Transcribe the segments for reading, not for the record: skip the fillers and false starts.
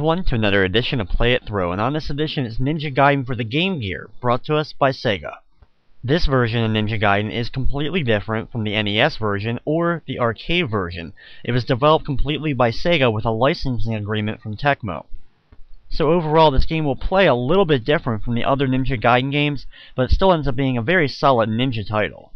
everyone to another edition of Play It Through, and on this edition it's Ninja Gaiden for the Game Gear, brought to us by Sega. This version of Ninja Gaiden is completely different from the NES version or the arcade version. It was developed completely by Sega with a licensing agreement from Tecmo. So overall this game will play a little bit different from the other Ninja Gaiden games, but it still ends up being a very solid ninja title.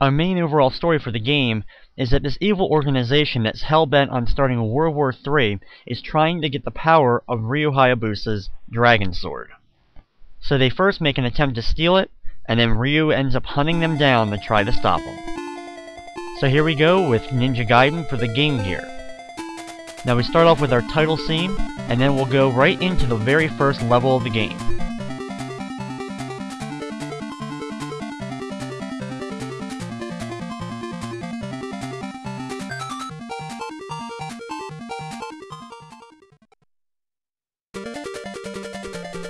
Our main overall story for the game is that this evil organization that's hell-bent on starting World War III is trying to get the power of Ryu Hayabusa's Dragon Sword. So they first make an attempt to steal it, and then Ryu ends up hunting them down to try to stop them. So here we go with Ninja Gaiden for the Game Gear. Now we start off with our title scene, and then we'll go right into the very first level of the game.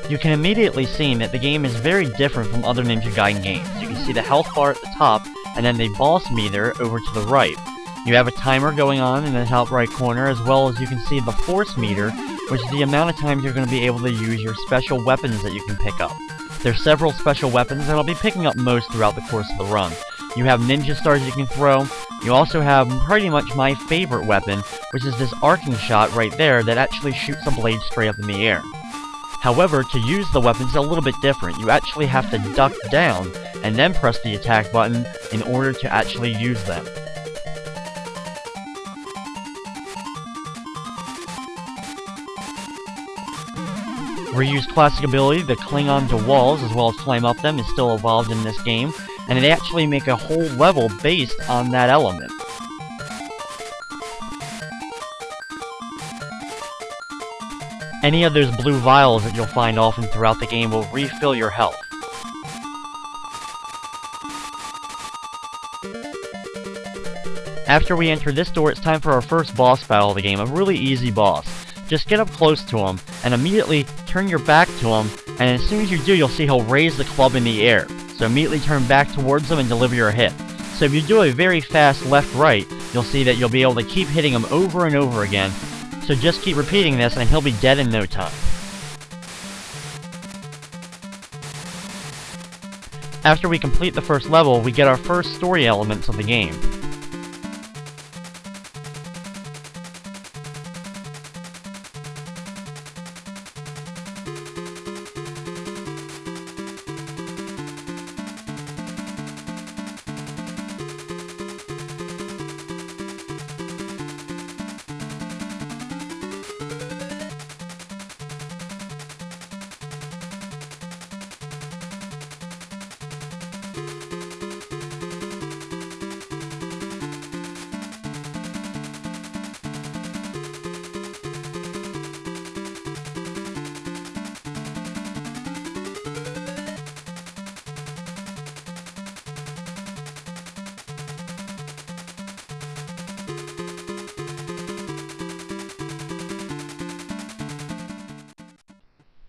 You can immediately see that the game is very different from other Ninja Gaiden games. You can see the health bar at the top, and then the boss meter over to the right. You have a timer going on in the top right corner, as well as you can see the force meter, which is the amount of times you're going to be able to use your special weapons that you can pick up. There's several special weapons, and I'll be picking up most throughout the course of the run. You have ninja stars you can throw. You also have pretty much my favorite weapon, which is this arcing shot right there that actually shoots a blade straight up in the air. However, to use the weapons is a little bit different. You actually have to duck down and then press the attack button in order to actually use them. Ryu's classic ability to cling onto walls as well as climb up them is still evolved in this game, and they actually make a whole level based on that element. Any of those blue vials that you'll find often throughout the game will refill your health. After we enter this door, it's time for our first boss battle of the game, a really easy boss. Just get up close to him, and immediately turn your back to him, and as soon as you do, you'll see he'll raise the club in the air. So immediately turn back towards him and deliver your hit. So if you do a very fast left-right, you'll see that you'll be able to keep hitting him over and over again. So just keep repeating this and he'll be dead in no time. After we complete the first level, we get our first story elements of the game.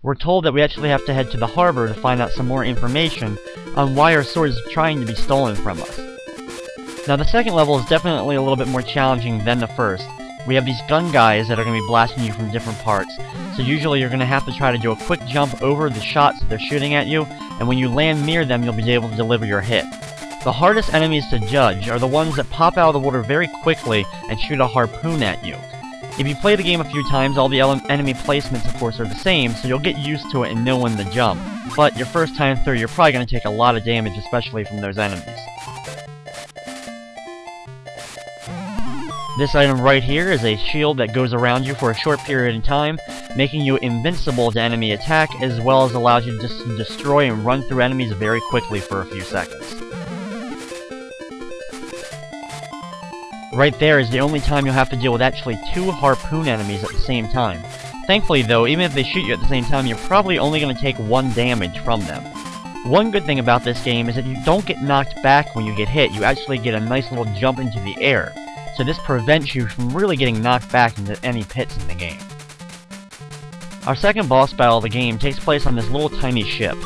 We're told that we actually have to head to the harbor to find out some more information on why our sword is trying to be stolen from us. Now the second level is definitely a little bit more challenging than the first. We have these gun guys that are going to be blasting you from different parts, so usually you're going to have to try to do a quick jump over the shots that they're shooting at you, and when you land near them you'll be able to deliver your hit. The hardest enemies to judge are the ones that pop out of the water very quickly and shoot a harpoon at you. If you play the game a few times, all the enemy placements of course are the same, so you'll get used to it and know when to jump. But your first time through, you're probably going to take a lot of damage, especially from those enemies. This item right here is a shield that goes around you for a short period of time, making you invincible to enemy attack, as well as allows you to just destroy and run through enemies very quickly for a few seconds. Right there is the only time you'll have to deal with actually 2 harpoon enemies at the same time. Thankfully though, even if they shoot you at the same time, you're probably only going to take 1 damage from them. One good thing about this game is that you don't get knocked back when you get hit, you actually get a nice little jump into the air. So this prevents you from really getting knocked back into any pits in the game. Our second boss battle of the game takes place on this little tiny ship.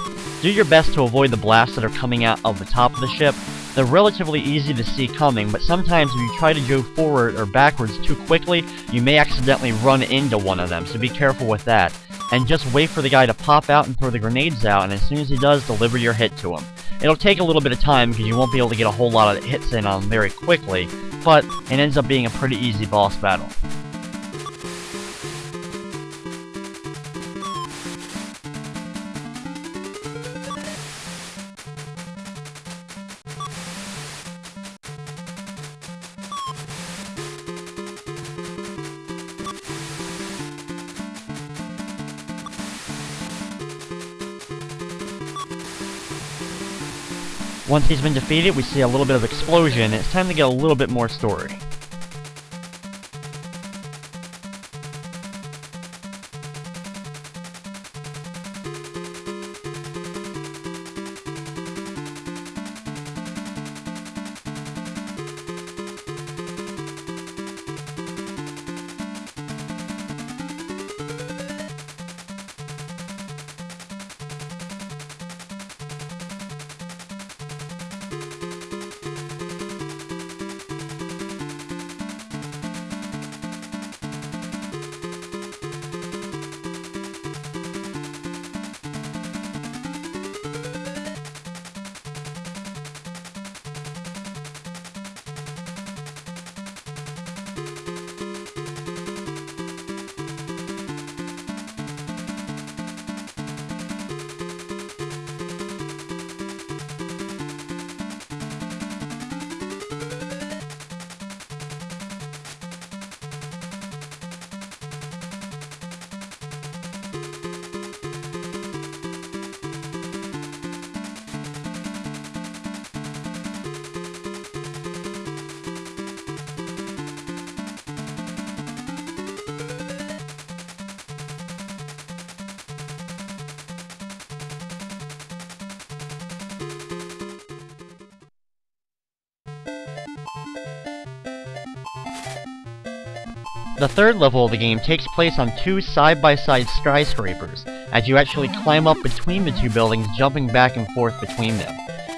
Do your best to avoid the blasts that are coming out of the top of the ship, They're relatively easy to see coming, but sometimes if you try to go forward or backwards too quickly, you may accidentally run into one of them, so be careful with that. And just wait for the guy to pop out and throw the grenades out, and as soon as he does, deliver your hit to him. It'll take a little bit of time because you won't be able to get a whole lot of hits in on him very quickly, but it ends up being a pretty easy boss battle. Once he's been defeated, we see a little bit of explosion, and it's time to get a little bit more story. The third level of the game takes place on two side-by-side skyscrapers, as you actually climb up between the two buildings, jumping back and forth between them.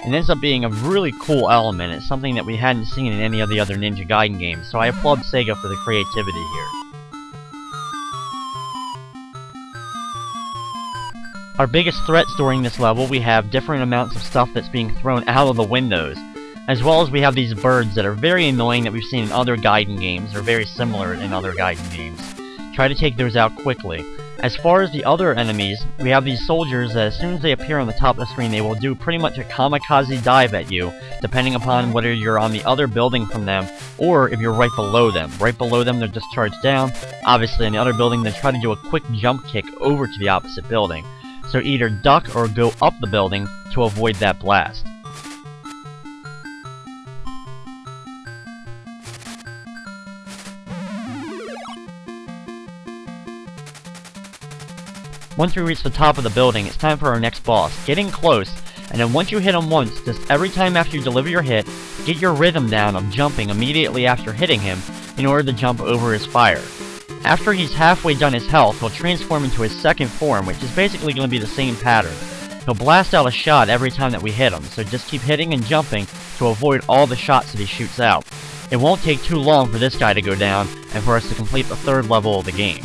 It ends up being a really cool element. It's something that we hadn't seen in any of the other Ninja Gaiden games, so I applaud Sega for the creativity here. Our biggest threats during this level, we have different amounts of stuff that's being thrown out of the windows, as well as we have these birds that are very annoying that we've seen in other Gaiden games, or very similar in other Gaiden games. Try to take those out quickly. As far as the other enemies, we have these soldiers that as soon as they appear on the top of the screen, they will do pretty much a kamikaze dive at you, depending upon whether you're on the other building from them, or if you're right below them. Right below them, they're just charged down. Obviously, in the other building, they try to do a quick jump kick over to the opposite building. So either duck or go up the building to avoid that blast. Once we reach the top of the building, it's time for our next boss. Get in close, and then once you hit him once, just every time after you deliver your hit, get your rhythm down of jumping immediately after hitting him in order to jump over his fire. After he's halfway done his health, he'll transform into his second form, which is basically going to be the same pattern. He'll blast out a shot every time that we hit him, so just keep hitting and jumping to avoid all the shots that he shoots out. It won't take too long for this guy to go down, and for us to complete the third level of the game.